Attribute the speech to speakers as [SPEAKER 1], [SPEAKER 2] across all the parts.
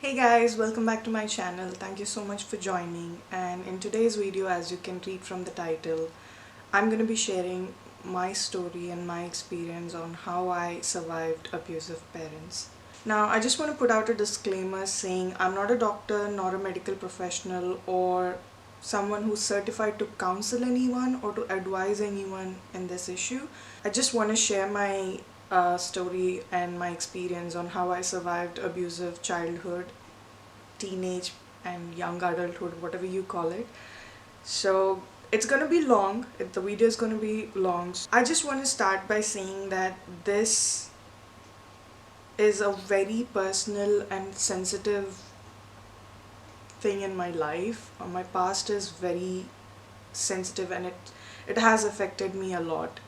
[SPEAKER 1] Hey guys, welcome back to my channel. Thank you so much for joining, and in today's video, as you can read from the title, I'm going to be sharing my story and my experience on how I survived abusive parents. Now, I just want to put out a disclaimer saying I'm not a doctor nor a medical professional or someone who's certified to counsel anyone or to advise anyone in this issue. I just want to share my story and my experience on how I survived abusive childhood, teenage, and young adulthood, whatever you call it. So it's gonna be long. The video is gonna be long. I just want to start by saying that this is a very personal and sensitive thing in my life. My past is very sensitive and it has affected me a lot.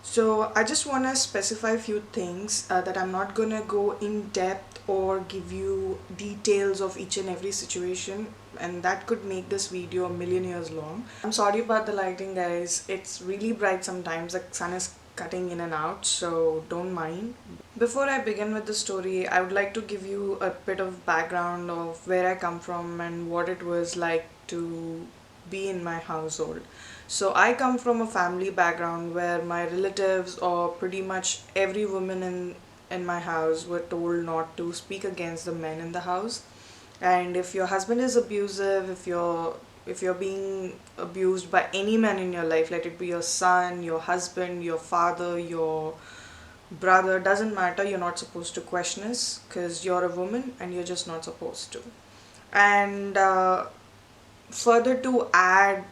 [SPEAKER 1] So I just want to specify a few things that I'm not gonna go in depth or give you details of each and every situation, and that could make this video a million years long. I'm sorry about the lighting, guys. It's really bright sometimes. The sun is cutting in and out, so don't mind. Before I begin with the story, I would like to give you a bit of background of where I come from and what it was like to be in my household. So I come from a family background where my relatives or pretty much every woman in my house were told not to speak against the men in the house. And if your husband is abusive, if you're being abused by any man in your life, let it be your son, your husband, your father, your brother, doesn't matter, you're not supposed to question us because you're a woman and you're just not supposed to. And further to add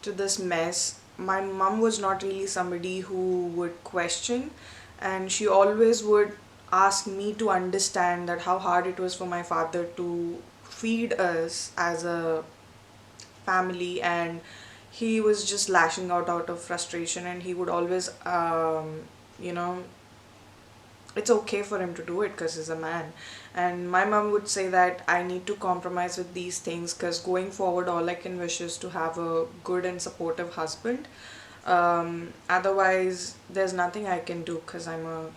[SPEAKER 1] to this mess, my mom was not really somebody who would question, and she always would ask me to understand that how hard it was for my father to feed us as a family, and he was just lashing out of frustration, and he would always you know it's okay for him to do it because he's a man. And my mom would say that I need to compromise with these things because going forward, all I can wish is to have a good and supportive husband. Otherwise, there's nothing I can do because I'm a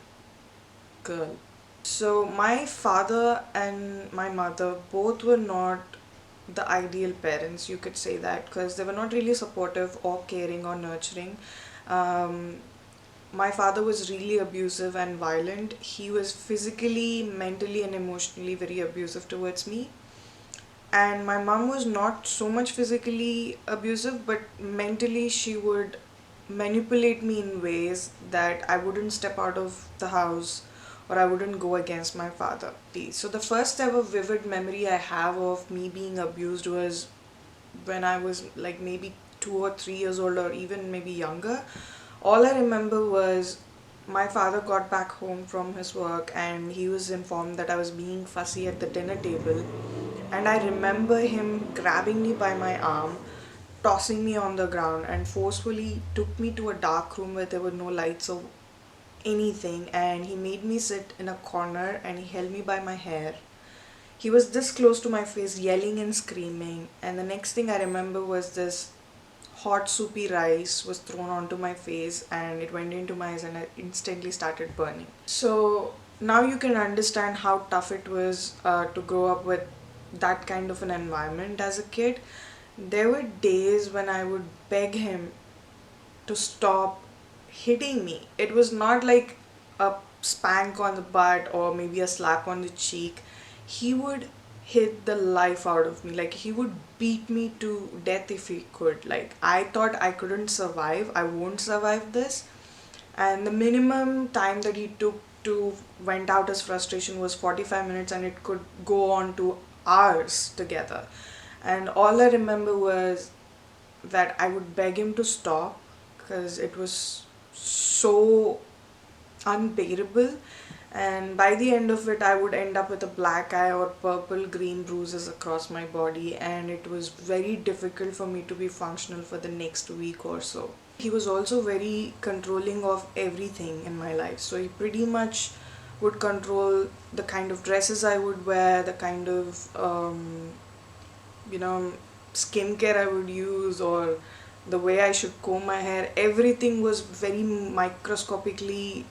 [SPEAKER 1] girl. So, my father and my mother both were not the ideal parents, you could say that, because they were not really supportive or caring or nurturing. Um, my father was really abusive and violent. He was physically, mentally, and emotionally very abusive towards me. And my mom was not so much physically abusive, but mentally, she would manipulate me in ways that I wouldn't step out of the house or I wouldn't go against my father. So, the first ever vivid memory I have of me being abused was when I was like maybe 2 or 3 years old, or even maybe younger. All I remember was my father got back home from his work and he was informed that I was being fussy at the dinner table. And I remember him grabbing me by my arm, tossing me on the ground, and forcefully took me to a dark room where there were no lights or anything. And he made me sit in a corner and he held me by my hair. He was this close to my face, yelling and screaming. And the next thing I remember was this hot soupy rice was thrown onto my face and it went into my eyes and I instantly started burning. So now you can understand how tough it was to grow up with that kind of an environment as a kid. There were days when I would beg him to stop hitting me. It was not like a spank on the butt or maybe a slap on the cheek. He would hit the life out of me. Like, he would beat me to death if he could. Like, I thought I couldn't survive. I won't survive this. And the minimum time that he took to vent out his frustration was 45 minutes, and it could go on to hours together. And all I remember was that I would beg him to stop because it was so unbearable. And by the end of it, I would end up with a black eye or purple green bruises across my body, and it was very difficult for me to be functional for the next week or so. He was also very controlling of everything in my life, so he pretty much would control the kind of dresses I would wear, the kind of you know skincare I would use, or the way I should comb my hair. Everything was very microscopically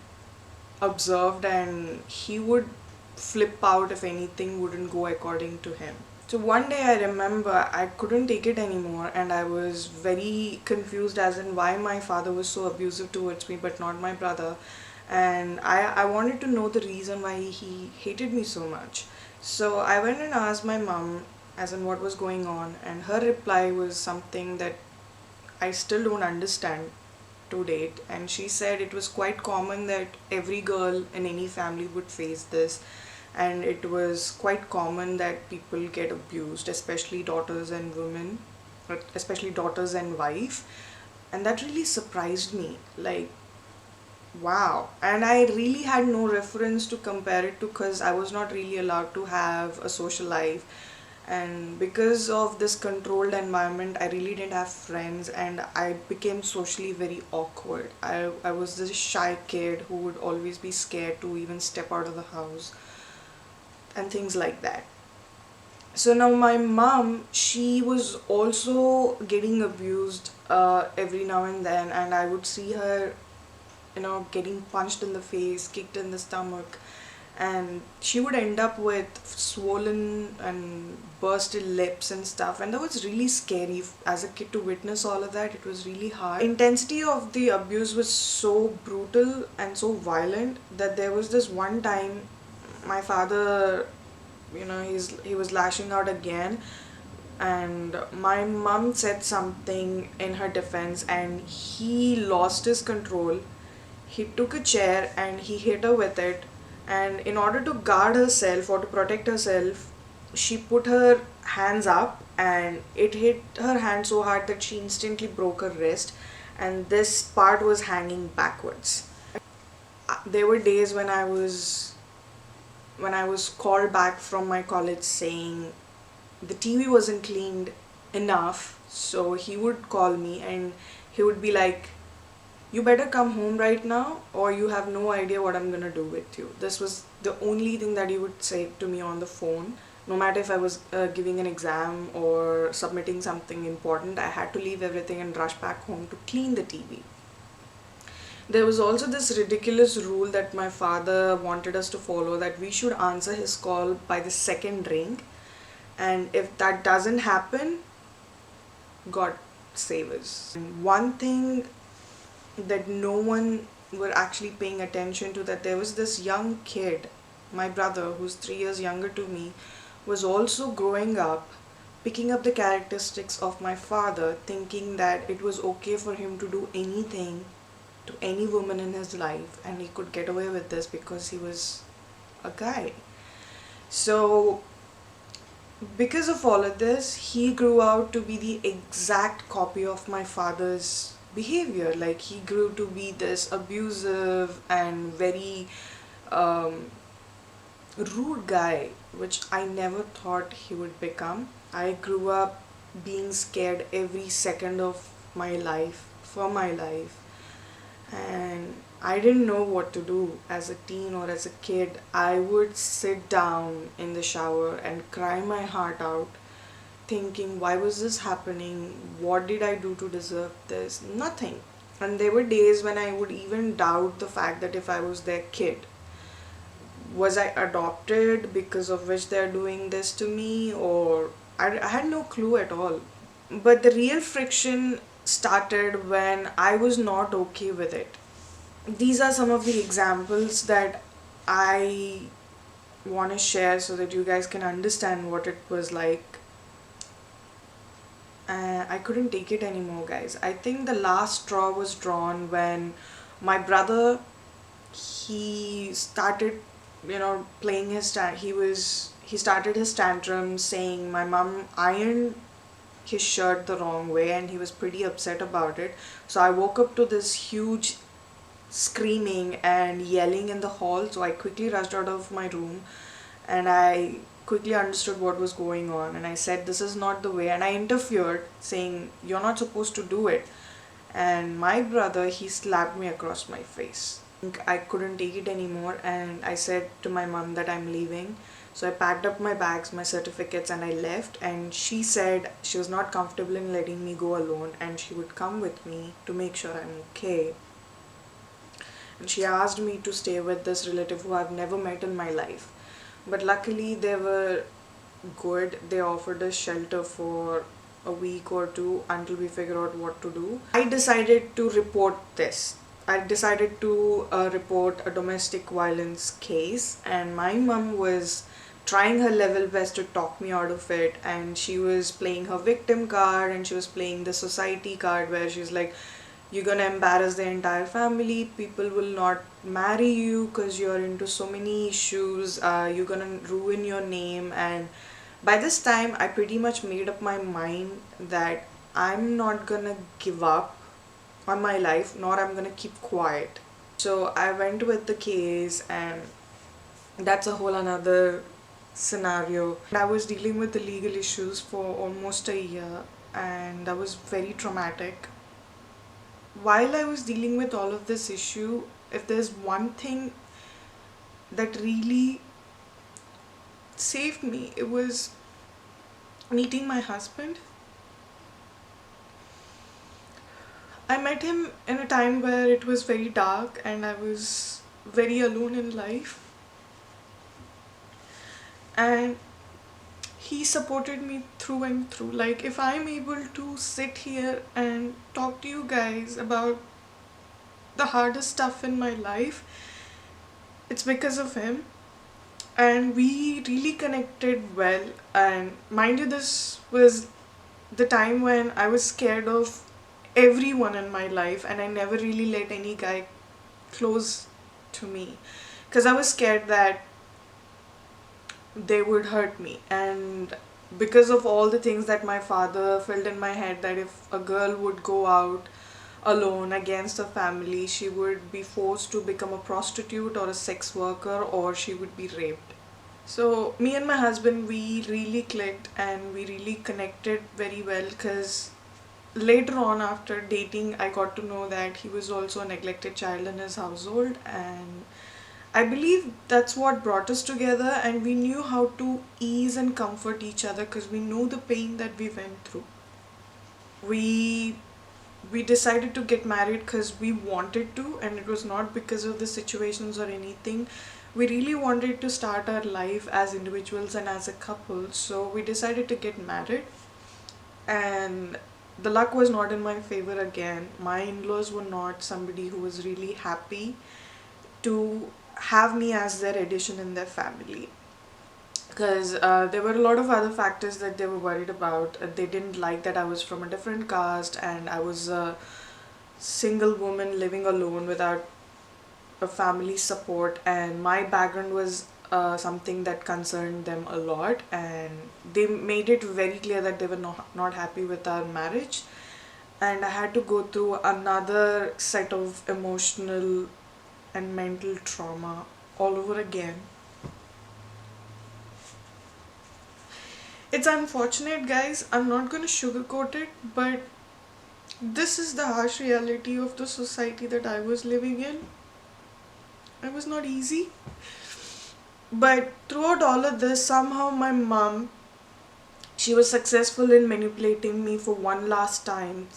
[SPEAKER 1] observed, and he would flip out if anything wouldn't go according to him. So one day I remember I couldn't take it anymore and I was very confused as in why my father was so abusive towards me but not my brother. And I wanted to know the reason why he hated me so much. So I went and asked my mom as in what was going on, and her reply was something that I still don't understand to date. And she said it was quite common that every girl in any family would face this, and it was quite common that people get abused, especially daughters and women, but especially daughters and wife. And that really surprised me. Like, wow. And I really had no reference to compare it to because I was not really allowed to have a social life. And because of this controlled environment, I really didn't have friends and I became socially very awkward. I was this shy kid who would always be scared to even step out of the house and things like that. So now my mom, she was also getting abused every now and then, and I would see her, getting punched in the face, kicked in the stomach, and she would end up with swollen and bursted lips and stuff. And that was really scary as a kid to witness all of that. It was really hard. Intensity of the abuse was so brutal and so violent that there was this one time my father, he was lashing out again, and my mom said something in her defense and he lost his control. He took a chair and he hit her with it, and in order to guard herself or to protect herself, she put her hands up and it hit her hand so hard that she instantly broke her wrist, and this part was hanging backwards. There were days when I was called back from my college saying the TV wasn't cleaned enough, so he would call me and he would be like, "You better come home right now, or you have no idea what I'm gonna do with you." This was the only thing that he would say to me on the phone. No matter if I was giving an exam or submitting something important, I had to leave everything and rush back home to clean the TV. There was also this ridiculous rule that my father wanted us to follow, that we should answer his call by the second ring. And if that doesn't happen, God save us. And one thing that no one were actually paying attention to, that there was this young kid, my brother, who's 3 years younger to me, was also growing up, picking up the characteristics of my father, thinking that it was okay for him to do anything to any woman in his life and he could get away with this because he was a guy. So because of all of this, he grew out to be the exact copy of my father's behavior. Like, he grew to be this abusive and very rude guy, which I never thought he would become. I grew up being scared every second of my life, for my life, and I didn't know what to do as a teen or as a kid. I would sit down in the shower and cry my heart out, thinking, why was this happening? What did I do to deserve this? Nothing. And there were days when I would even doubt the fact that if I was their kid, was I adopted because of which they're doing this to me, or I had no clue at all. But the real friction started when I was not okay with it. These are some of the examples that I want to share so that you guys can understand what it was like. I couldn't take it anymore, guys. I think the last straw was drawn when my brother, he started, playing his he started his tantrum, saying my mom ironed his shirt the wrong way and he was pretty upset about it. So I woke up to this huge screaming and yelling in the hall, so I quickly rushed out of my room and I quickly understood what was going on, and I said this is not the way, and I interfered saying you're not supposed to do it. And my brother, he slapped me across my face. I couldn't take it anymore and I said to my mom that I'm leaving. So I packed up my bags, my certificates, and I left, and she said she was not comfortable in letting me go alone and she would come with me to make sure I'm okay. And she asked me to stay with this relative who I've never met in my life. But luckily they were good. They offered us shelter for a week or two until we figure out what to do. I decided to report this. I decided to report a domestic violence case, and my mom was trying her level best to talk me out of it. And she was playing her victim card, and she was playing the society card where she's like, you're gonna embarrass the entire family, people will not marry you because you're into so many issues, you're gonna ruin your name. And by this time I pretty much made up my mind that I'm not gonna give up on my life, nor I'm gonna keep quiet. So I went with the case, and that's a whole another scenario. I was dealing with the legal issues for almost a year, and that was very traumatic. While I was dealing with all of this issue, if there's one thing that really saved me, it was meeting my husband. I met him in a time where it was very dark and I was very alone in life, and he supported me through and through. Like, if I'm able to sit here and talk to you guys about the hardest stuff in my life, it's because of him. And we really connected well. And mind you, this was the time when I was scared of everyone in my life, and I never really let any guy close to me because I was scared that they would hurt me. And because of all the things that my father filled in my head, that if a girl would go out alone against her family, she would be forced to become a prostitute or a sex worker, or she would be raped. So me and my husband, we really clicked and we really connected very well, because later on after dating I got to know that he was also a neglected child in his household, and I believe that's what brought us together, and we knew how to ease and comfort each other because we know the pain that we went through. We we decided to get married because we wanted to, and it was not because of the situations or anything. We really wanted to start our life as individuals and as a couple, so we decided to get married. And the luck was not in my favor again. My in-laws were not somebody who was really happy to have me as their addition in their family, because there were a lot of other factors that they were worried about. They didn't like that I was from a different caste and I was a single woman living alone without a family support, and my background was something that concerned them a lot, and they made it very clear that they were not happy with our marriage. And I had to go through another set of emotional and mental trauma all over again. It's unfortunate, guys. I'm not gonna sugarcoat it, but this is the harsh reality of the society that I was living in. It was not easy. But throughout all of this, somehow my mom, she was successful in manipulating me for one last time,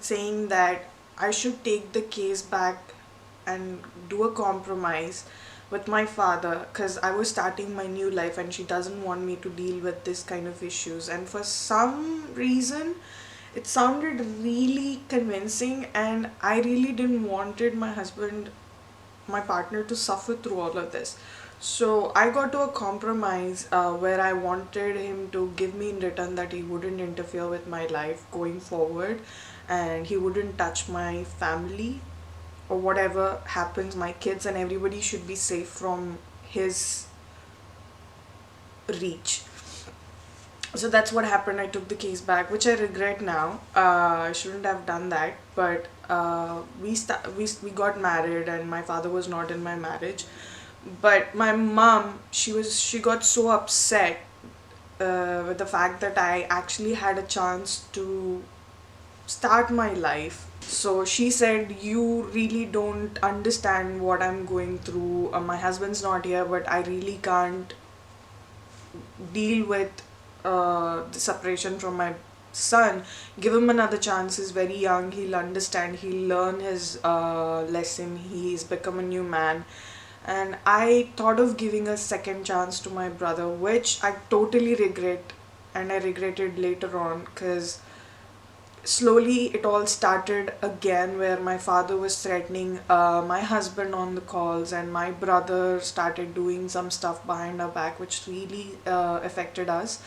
[SPEAKER 1] saying that I should take the case back and do a compromise with my father, because I was starting my new life and she doesn't want me to deal with this kind of issues. And for some reason, it sounded really convincing, and I really didn't wanted my husband, my partner, to suffer through all of this. So I got to a compromise where I wanted him to give me in return that he wouldn't interfere with my life going forward, and he wouldn't touch my family, or whatever happens, my kids and everybody should be safe from his reach. So that's what happened. I took the case back, which I regret now. I shouldn't have done that, but we got married, and my father was not in my marriage. But my mom, she got so upset with the fact that I actually had a chance to start my life. So she said, "You really don't understand what I'm going through. My husband's not here, but I really can't deal with the separation from my son. Give him another chance. He's very young. He'll understand. He'll learn his lesson. He's become a new man, and I thought of giving a second chance to my brother, which I totally regret, and I regretted later on, because slowly it all started again, where my father was threatening my husband on the calls, and my brother started doing some stuff behind our back which really affected us.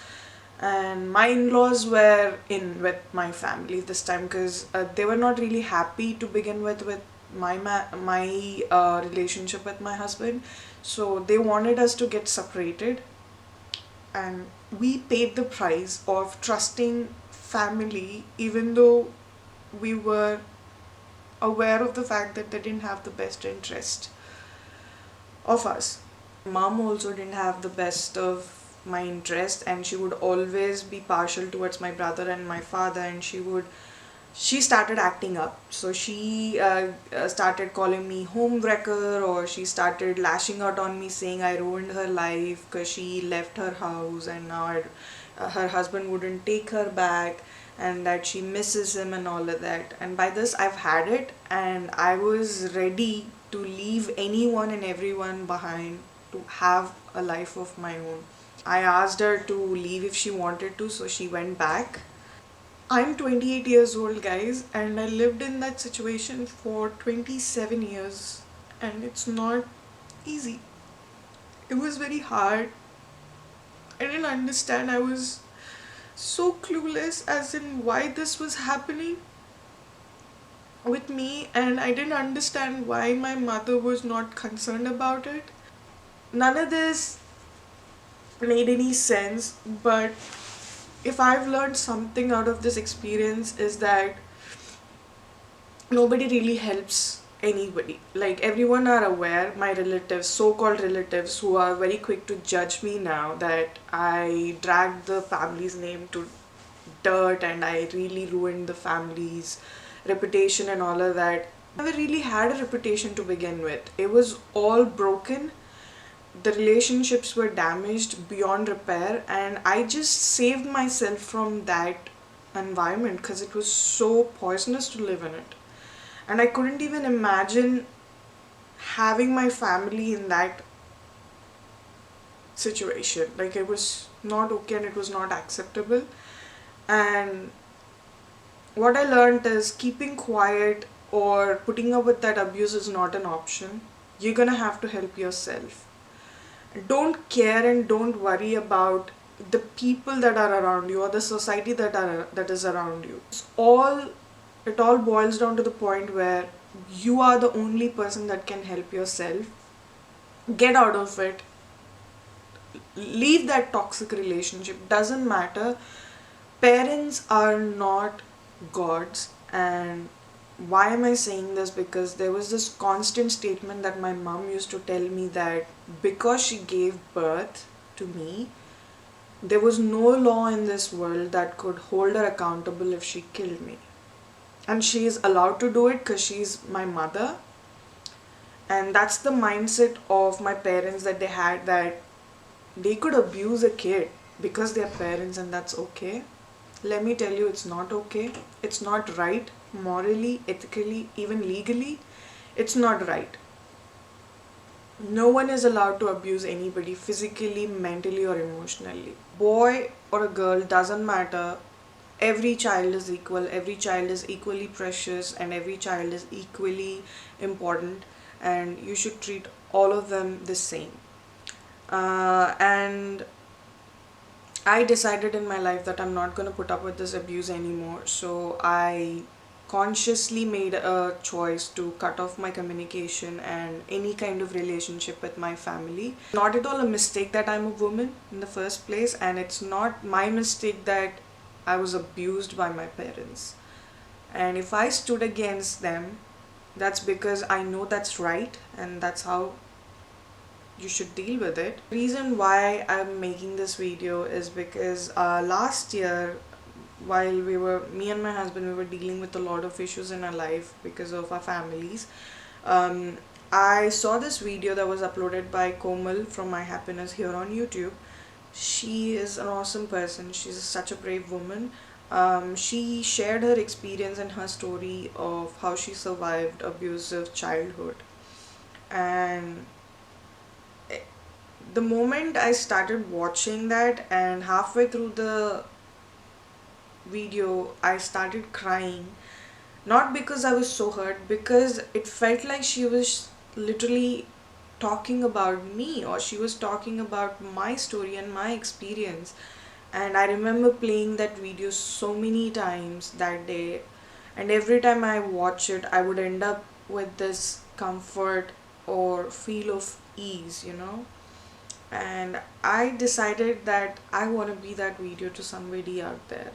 [SPEAKER 1] And my in-laws were in with my family this time, because they were not really happy to begin with my relationship with my husband, so they wanted us to get separated. And we paid the price of trusting family, even though we were aware of the fact that they didn't have the best interest of us. Mom also didn't have the best of my interest, and she would always be partial towards my brother and my father, and she started acting up. So she started calling me homewrecker, or she started lashing out on me, saying I ruined her life because she left her house, and now her husband wouldn't take her back, and that she misses him and all of that. And by this I've had it, and I was ready to leave anyone and everyone behind to have a life of my own. I asked her to leave if she wanted to, so she went back. I'm 28 years old, guys, and I lived in that situation for 27 years, and it's not easy. It was very hard. I didn't understand. I was so clueless as in why this was happening with me, and I didn't understand why my mother was not concerned about it. None of this made any sense, but if I've learned something out of this experience is that nobody really helps anybody. Like, everyone are aware, my relatives, so-called relatives, who are very quick to judge me now that I dragged the family's name to dirt and I really ruined the family's reputation and all of that. I never really had a reputation to begin with. It was all broken. The relationships were damaged beyond repair, and I just saved myself from that environment because it was so poisonous to live in it. And I couldn't even imagine having my family in that situation. Like, it was not okay and it was not acceptable. And what I learned is keeping quiet or putting up with that abuse is not an option. You're gonna have to help yourself. Don't care and don't worry about the people that are around you or the society that is around you. It all boils down to the point where you are the only person that can help yourself. Get out of it. Leave that toxic relationship. Doesn't matter. Parents are not gods. And why am I saying this? Because there was this constant statement that my mom used to tell me, that because she gave birth to me, there was no law in this world that could hold her accountable if she killed me. And she is allowed to do it because she's my mother. And that's the mindset of my parents that they had, that they could abuse a kid because they're parents, and that's okay. Let me tell you, it's not okay. It's not right. Morally, ethically, even legally, it's not right. No one is allowed to abuse anybody physically, mentally, or emotionally. Boy or a girl, doesn't matter. Every child is equal, every child is equally precious, and every child is equally important, and you should treat all of them the same. And I decided in my life that I'm not going to put up with this abuse anymore. So I consciously made a choice to cut off my communication and any kind of relationship with my family. Not at all a mistake that I'm a woman in the first place, and it's not my mistake that I was abused by my parents. And if I stood against them, that's because I know that's right, and that's how you should deal with it. The reason why I'm making this video is because last year, while me and my husband, we were dealing with a lot of issues in our life because of our families. I saw this video that was uploaded by Komal from Myhappinesz here on YouTube. She is an awesome person. She's such a brave woman. She shared her experience and her story of how she survived abusive childhood. And The moment I started watching that, and halfway through the video I started crying, not because I was so hurt, because it felt like she was literally talking about me, or she was talking about my story and my experience. And I remember playing that video so many times that day, and every time I watch it I would end up with this comfort or feel of ease. And I decided that I want to be that video to somebody out there.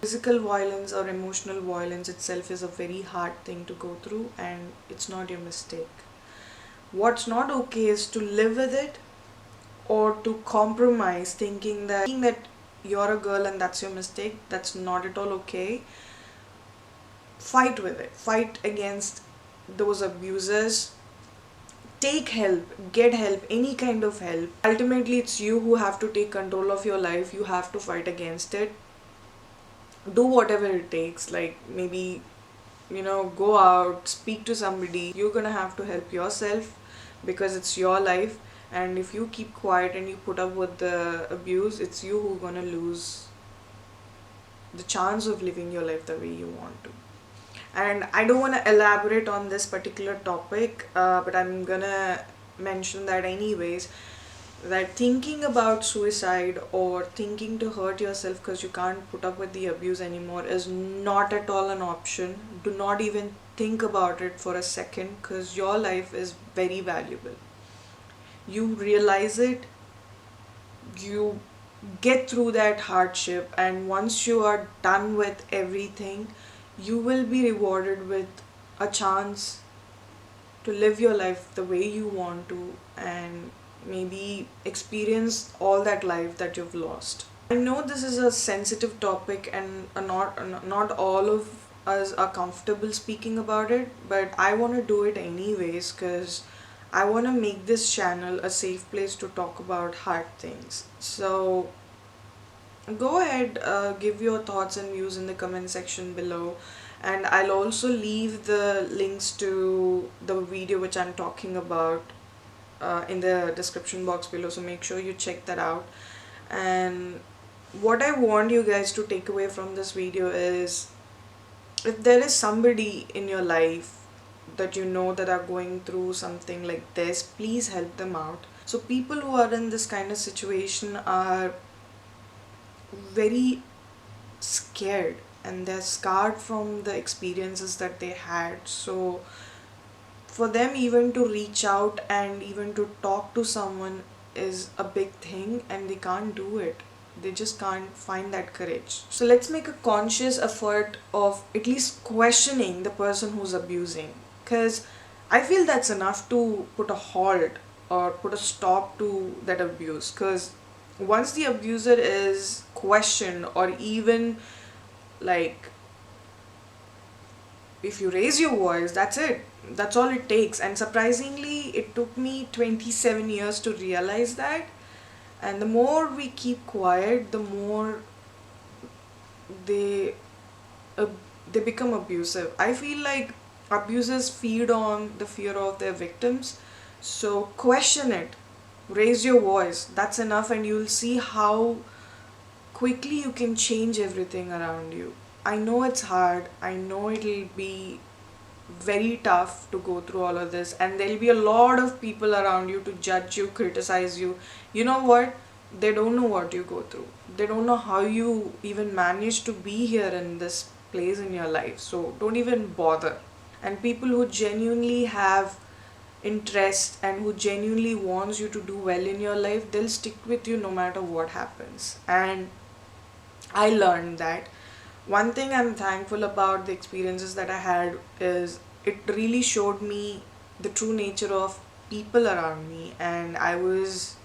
[SPEAKER 1] Physical violence or emotional violence itself is a very hard thing to go through, and it's not your mistake. What's not okay is to live with it, or to compromise thinking that you're a girl and that's your mistake. That's not at all okay. Fight with it. Fight against those abusers. Take help, get help, any kind of help. Ultimately, it's you who have to take control of your life. You have to fight against it. Do whatever it takes, like maybe go out, speak to somebody. You're gonna have to help yourself because it's your life. And if you keep quiet and you put up with the abuse, it's you who's gonna lose the chance of living your life the way you want to. And I don't want to elaborate on this particular topic, but I'm gonna mention that anyways, that thinking about suicide or thinking to hurt yourself because you can't put up with the abuse anymore is not at all an option. Do not even think about it for a second, because your life is very valuable. You realize it, you get through that hardship, and once you are done with everything, you will be rewarded with a chance to live your life the way you want to, and maybe experience all that life that you've lost. I know this is a sensitive topic, and not all of us are comfortable speaking about it, but I want to do it anyways because I want to make this channel a safe place to talk about hard things. So go ahead, give your thoughts and views in the comment section below, and I'll also leave the links to the video which I'm talking about in the description box below, so make sure you check that out. And what I want you guys to take away from this video is, if there is somebody in your life that you know that are going through something like this, please help them out. So people who are in this kind of situation are very scared, and they're scarred from the experiences that they had. So for them, even to reach out and even to talk to someone is a big thing, and they can't do it. They just can't find that courage. So let's make a conscious effort of at least questioning the person who's abusing, because I feel that's enough to put a halt or put a stop to that abuse. Because once the abuser is questioned, or even like if you raise your voice, that's it. That's all it takes. And surprisingly, it took me 27 years to realize that. And the more we keep quiet, the more they they become abusive. I feel like abusers feed on the fear of their victims. So question it, raise your voice. That's enough, and you'll see how quickly you can change everything around you. I know it's hard. I know it'll be very tough to go through all of this, and there'll be a lot of people around you to judge you, criticize you. You know what? They don't know what you go through. They don't know how you even manage to be here in this place in your life. So don't even bother. And people who genuinely have interest and who genuinely wants you to do well in your life, they'll stick with you no matter what happens. And I learned that. One thing I'm thankful about the experiences that I had is it really showed me the true nature of people around me, and I was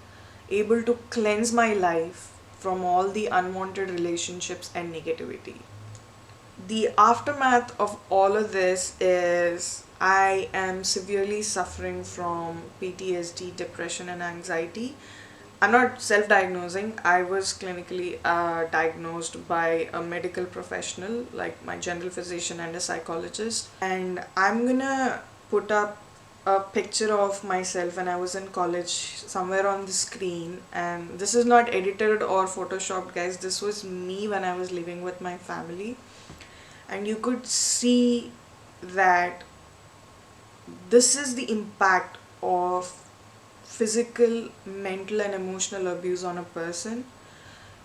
[SPEAKER 1] able to cleanse my life from all the unwanted relationships and negativity. The aftermath of all of this is I am severely suffering from PTSD, depression, and anxiety. I'm not self diagnosing, I was clinically diagnosed by a medical professional like my general physician and a psychologist. And I'm gonna put up a picture of myself when I was in college somewhere on the screen, and this is not edited or photoshopped, guys. This was me when I was living with my family, and you could see that this is the impact of physical, mental, and emotional abuse on a person.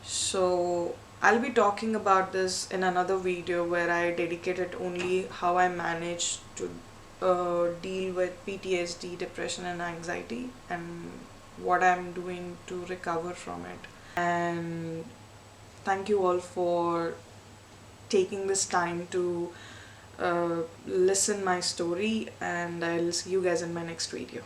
[SPEAKER 1] So I'll be talking about this in another video where I dedicated only how I managed to deal with PTSD, depression, and anxiety, and what I'm doing to recover from it. And thank you all for taking this time to listen my story, and I'll see you guys in my next video.